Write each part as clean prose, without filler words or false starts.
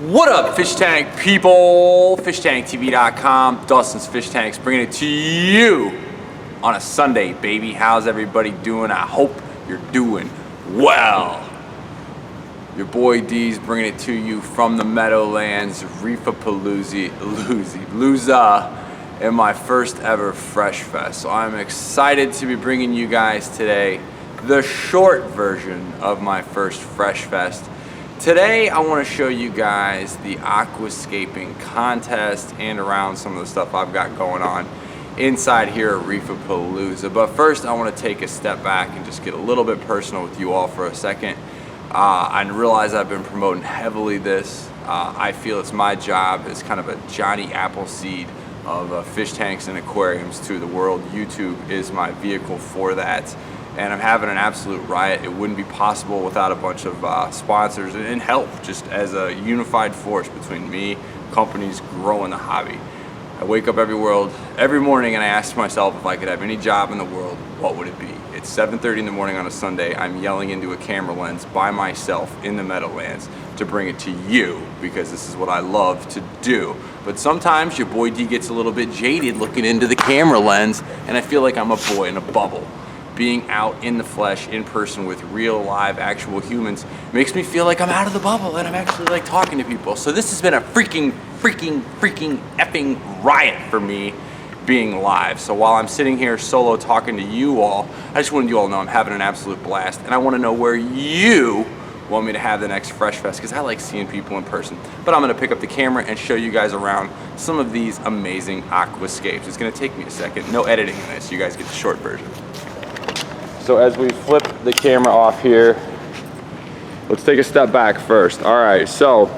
What up, fish tank people? FishTankTV.com, Dustin's Fish Tanks, bringing it to you on a Sunday, baby. How's everybody doing? I hope you're doing well. Your boy D's bringing it to you from the Meadowlands, ReefaPalooza, and my first ever Fresh Fest. So I'm excited to be bringing you guys today the short version of my first Fresh Fest. Today I want to show you guys the Aquascaping Contest and around some of the stuff I've got going on inside here at ReefaPalooza. But first I want to take a step back and just get a little bit personal with you all for a second. I realize I've been promoting heavily this. I feel it's my job as kind of a Johnny Appleseed of fish tanks and aquariums to the world. YouTube is my vehicle for that. And I'm having an absolute riot. It wouldn't be possible without a bunch of sponsors and help, just as a unified force between me, companies growing the hobby. I wake up every morning and I ask myself if I could have any job in the world, what would it be? It's 7:30 in the morning on a Sunday. I'm yelling into a camera lens by myself in the Meadowlands to bring it to you because this is what I love to do. But sometimes your boy D gets a little bit jaded looking into the camera lens and I feel like I'm a boy in a bubble. Being out in the flesh, in person with real, live, actual humans makes me feel like I'm out of the bubble and I'm actually like talking to people. So this has been a freaking effing riot for me being live. So while I'm sitting here solo talking to you all, I just wanted you all to know I'm having an absolute blast and I want to know where you want me to have the next Fresh Fest because I like seeing people in person. But I'm going to pick up the camera and show you guys around some of these amazing aquascapes. It's going to take me a second. No editing in this. You guys get the short version. So as we flip the camera off here, let's take a step back first. All right, so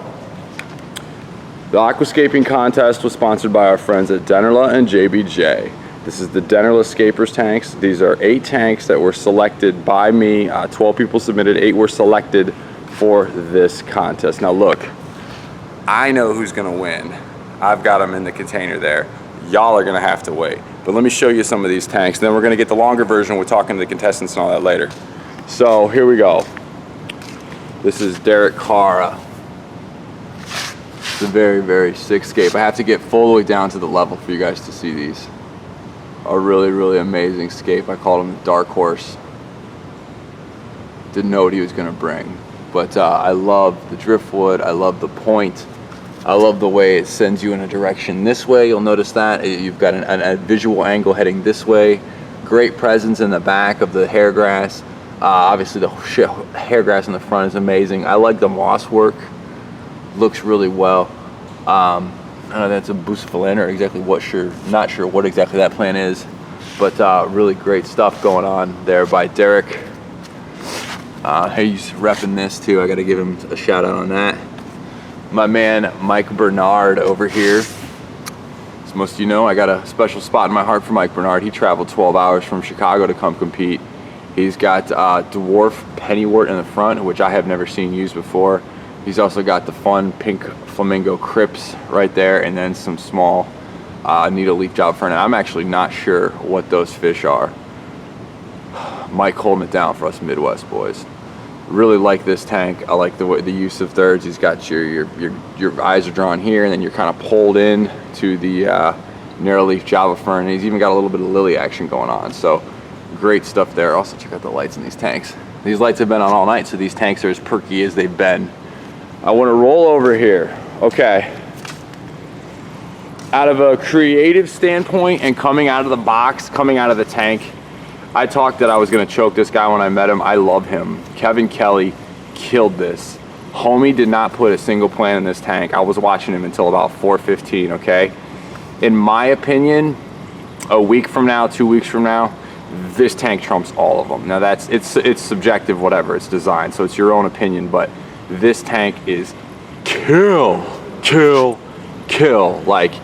the Aquascaping Contest was sponsored by our friends at Dennerla and JBJ. This is the Dennerla Scapers tanks. These are 8 tanks that were selected by me. 12 people submitted, 8 were selected for this contest. Now look, I know who's gonna win. I've got them in the container there. Y'all are gonna have to wait. But let me show you some of these tanks. Then we're gonna get the longer version. We're talking to the contestants and all that later. So here we go. This is Derek Cara. It's a very sick scape. I have to get full way down to the level for you guys to see these. A really amazing scape. I called him the Dark Horse. Didn't know what he was gonna bring. But I love the driftwood, I love the point. I love the way it sends you in a direction this way. You'll notice that you've got a visual angle heading this way. Great presence in the back of the hair grass. Obviously the hair grass in the front is amazing. I like the moss work. Looks really well. I don't know, that's a bucephalus, exactly not sure what exactly that plant is, but really great stuff going on there by Derek. He's repping this too. I got to give him a shout out on that. My man Mike Bernard over here. As most of you know, I got a special spot in my heart for Mike Bernard. He traveled 12 hours from Chicago to come compete. He's got dwarf pennywort in the front, which I have never seen used before. He's also got the fun pink flamingo crypts right there, and then some small needle leaf java fern. I'm actually not sure what those fish are. Mike holding it down for us Midwest boys. Really like this tank. I like the use of thirds. He's got your eyes are drawn here, and then you're kind of pulled in to the narrow leaf java fern. And he's even got a little bit of lily action going on. So great stuff there. Also check out the lights in these tanks. These lights have been on all night, so these tanks are as perky as they've been. I want to roll over here. Okay. Out of a creative standpoint and coming out of the box, coming out of the tank, I talked that I was gonna choke this guy when I met him. I love him. Kevin Kelly killed this. Homie did not put a single plant in this tank. I was watching him until about 4:15, okay? In my opinion, a week from now, 2 weeks from now, this tank trumps all of them. Now it's subjective, whatever, it's designed, so it's your own opinion, but this tank is kill. Like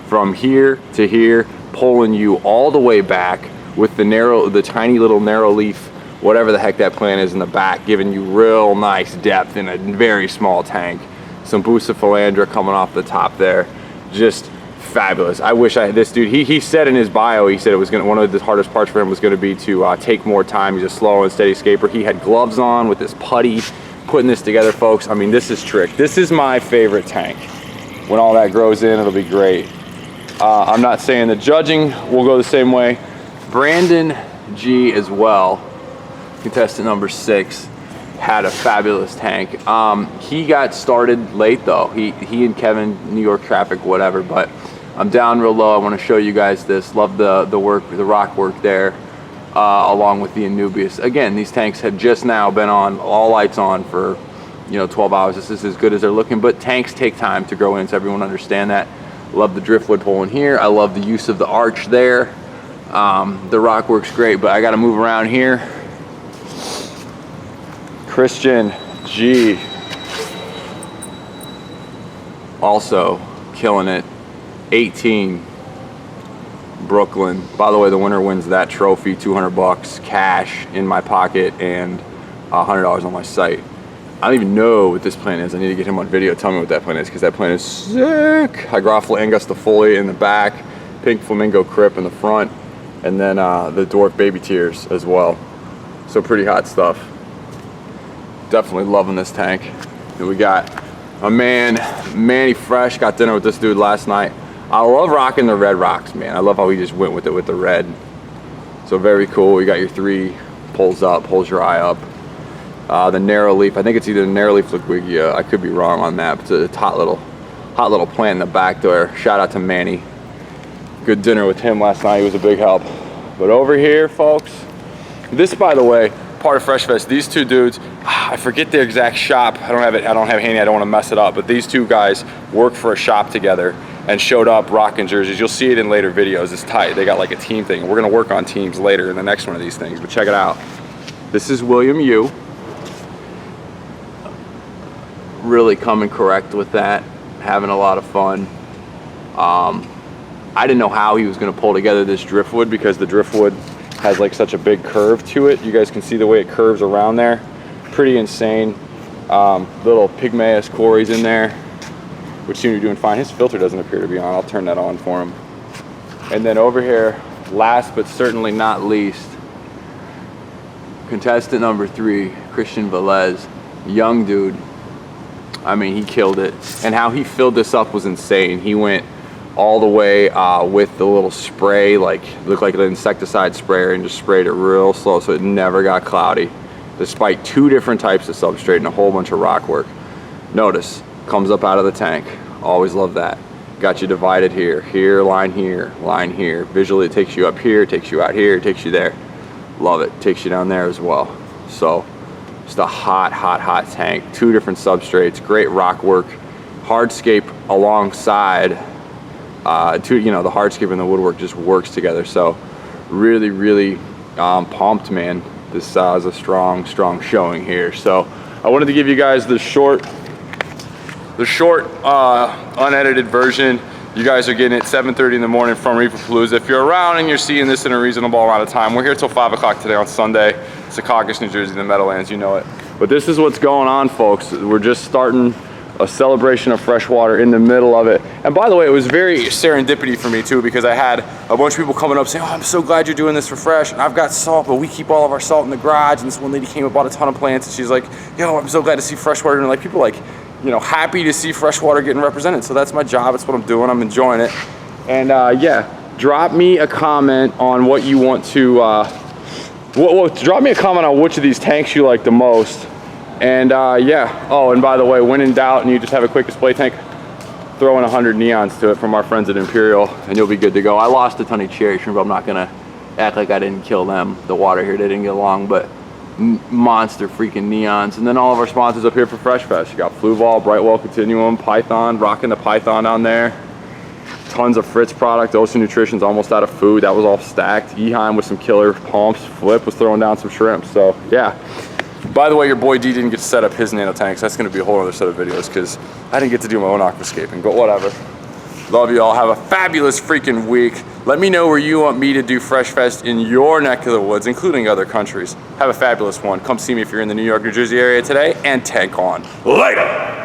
from here to here, pulling you all the way back, with the tiny little narrow leaf, whatever the heck that plant is in the back, giving you real nice depth in a very small tank. Some bucephalandra coming off the top there, just fabulous. I wish this dude, he said in his bio, he said it was one of the hardest parts for him was gonna be to take more time. He's a slow and steady scaper. He had gloves on with this putty, putting this together, folks. I mean, this is trick. This is my favorite tank. When all that grows in, it'll be great. I'm not saying the judging will go the same way. Brandon G as well, contestant number 6, had a fabulous tank. He got started late though. He and Kevin, New York traffic, whatever, but I'm down real low. I want to show you guys this. Love the work, the rock work there, along with the Anubias. Again, these tanks have just now been on, all lights on for, you know, 12 hours. This is as good as they're looking, but tanks take time to grow in, so everyone understand that. Love the driftwood pole in here. I love the use of the arch there. The rock works great, but I got to move around here. Christian G, also killing it. 18, Brooklyn. By the way, the winner wins that trophy, 200 bucks cash in my pocket and $100 on my site. I don't even know what this plant is. I need to get him on video. Tell me what that plant is, because that plant is sick. Hygrophila angustifolia in the back, pink flamingo crypt in the front, and then the dwarf baby tears as well. So pretty hot stuff. Definitely loving this tank. And we got a man, Manny Fresh. Got dinner with this dude last night. I love rocking the red rocks, man. I love how he just went with it with the red. So very cool. You got your 3 pulls up, pulls your eye up. The narrow leaf, I think it's either narrow leaf liquidia. I could be wrong on that, but it's a hot little plant in the back there. Shout out to Manny. Good dinner with him last night. He was a big help. But over here, folks, this, by the way, part of FreshFest. These 2 dudes, I forget their exact shop. I don't have it handy. I don't want to mess it up. But these 2 guys work for a shop together and showed up rocking jerseys. You'll see it in later videos. It's tight. They got like a team thing. We're gonna work on teams later in the next one of these things, but check it out. This is William Yu. Really coming correct with that. Having a lot of fun. I didn't know how he was gonna pull together this driftwood, because the driftwood has like such a big curve to it. You guys can see the way it curves around there. Pretty insane. Little pygmaeus quarries in there, which seem to be doing fine. His filter doesn't appear to be on. I'll turn that on for him. And then over here, last but certainly not least, contestant number 3, Christian Velez, young dude. I mean, he killed it. And how he filled this up was insane. He went all the way with the little spray, like looked like an insecticide sprayer, and just sprayed it real slow so it never got cloudy, despite 2 different types of substrate and a whole bunch of rock work. Notice, comes up out of the tank. Always love that. Got you divided here, line here, line here. Visually it takes you up here, takes you out here, takes you there. Love it. Takes you down there as well. So just a hot tank. 2 different substrates, great rock work. Hardscape alongside, you know, the hardscape and the woodwork just works together. So really pumped, man. This is a strong showing here. So I wanted to give you guys the short unedited version. You guys are getting it 7:30 in the morning from ReefaPalooza. If you're around and you're seeing this in a reasonable amount of time, we're here till 5 o'clock today on Sunday. Secaucus, New Jersey, the Meadowlands, you know it. But this is what's going on, folks. We're just starting a celebration of freshwater in the middle of it. And by the way, it was very serendipity for me too, because I had a bunch of people coming up saying, oh, I'm so glad you're doing this for fresh. And I've got salt, but we keep all of our salt in the garage. And this one lady came and bought a ton of plants, and she's like, yo, I'm so glad to see freshwater. And like, people like, you know, happy to see freshwater getting represented. So that's my job. It's what I'm doing. I'm enjoying it. And yeah, drop me a comment on what you want to, drop me a comment on which of these tanks you like the most. And yeah, oh, and by the way, when in doubt and you just have a quick display tank, throw in 100 neons to it from our friends at Imperial and you'll be good to go. I lost a ton of cherry shrimp. I'm not gonna act like I didn't kill them. The water here, they didn't get along, but monster freaking neons. And then all of our sponsors up here for FreshFest. You got Fluval, Brightwell Continuum, Python, rocking the Python down there. Tons of Fritz product. Ocean Nutrition's almost out of food. That was all stacked. Eheim with some killer pumps. Flip was throwing down some shrimp. So yeah. By the way, your boy D didn't get to set up his nano tanks. That's gonna be a whole other set of videos because I didn't get to do my own aquascaping, but whatever. Love you all. Have a fabulous freaking week. Let me know where you want me to do FreshFest in your neck of the woods, including other countries. Have a fabulous one. Come see me if you're in the New York, New Jersey area today, and tank on. Later!